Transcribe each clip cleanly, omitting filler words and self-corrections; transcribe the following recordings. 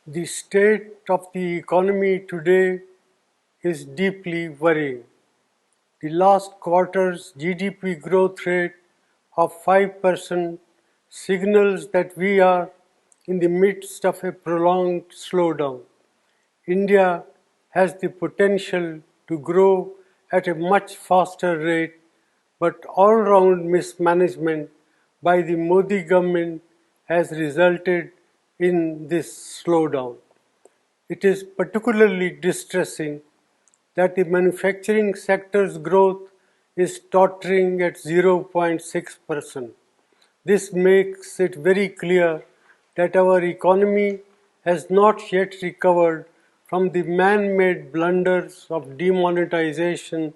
The state of the economy today is deeply worrying. The last quarter's GDP growth rate of 5% signals that we are in the midst of a prolonged slowdown. India has the potential to grow at a much faster rate, but all-round mismanagement by the Modi government has resulted in this slowdown. It is particularly distressing that the manufacturing sector's growth is tottering at 0.6%. This makes it very clear that our economy has not yet recovered from the man-made blunders of demonetization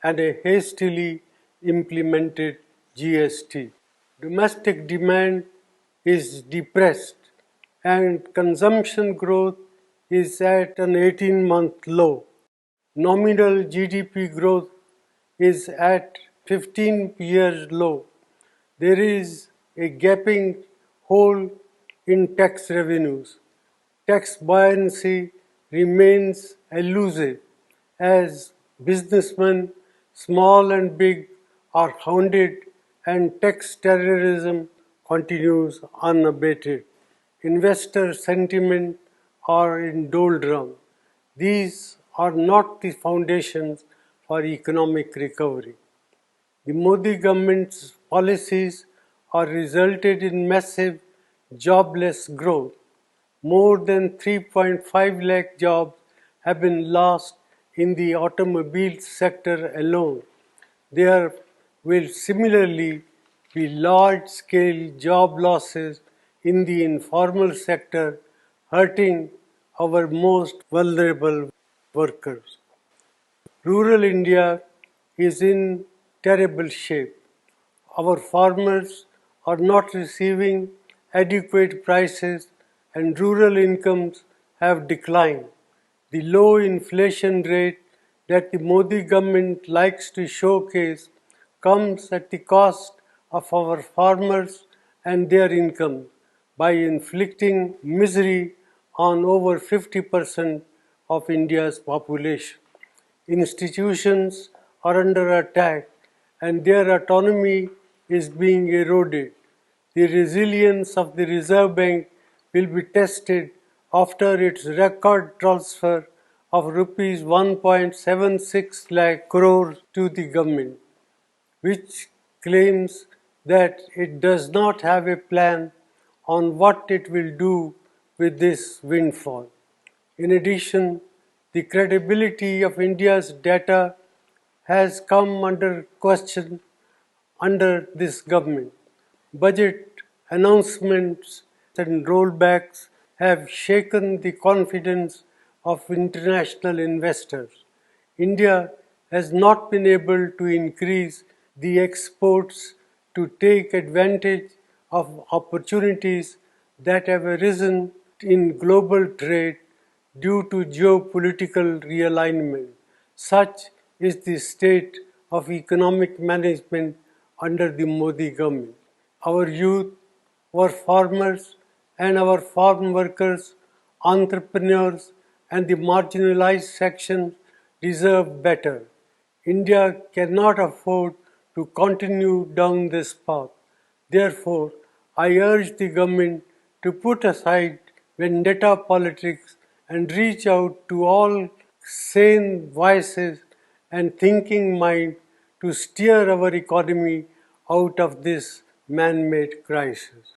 and a hastily implemented GST. Domestic demand is depressed and consumption growth is at an 18-month low. Nominal GDP growth is at 15 years low. There is a gaping hole in tax revenues. Tax buoyancy remains elusive as businessmen, small and big, are hounded and tax terrorism continues unabated. Investor sentiment are in doldrum. These are not the foundations for economic recovery. The Modi government's policies are resulted in massive jobless growth. More than 3.5 lakh jobs have been lost in the automobile sector alone. There will similarly be large-scale job losses in the informal sector, hurting our most vulnerable workers. Rural India is in terrible shape. Our farmers are not receiving adequate prices and rural incomes have declined. The low inflation rate that the Modi government likes to showcase comes at the cost of our farmers and their income by inflicting misery on over 50% of India's population. Institutions are under attack and their autonomy is being eroded. The resilience of the Reserve Bank will be tested after its record transfer of rupees 1.76 lakh crore to the government, which claims that it does not have a plan on what it will do with this windfall. In addition, the credibility of India's data has come under question under this government. Budget announcements and rollbacks have shaken the confidence of international investors. India has not been able to increase the exports to take advantage of opportunities that have arisen in global trade due to geopolitical realignment. Such is the state of economic management under the Modi government. Our youth, our farmers and our farm workers, entrepreneurs and the marginalized sections deserve better. India cannot afford to continue down this path. Therefore, I urge the government to put aside vendetta politics and reach out to all sane voices and thinking mind to steer our economy out of this man-made crisis.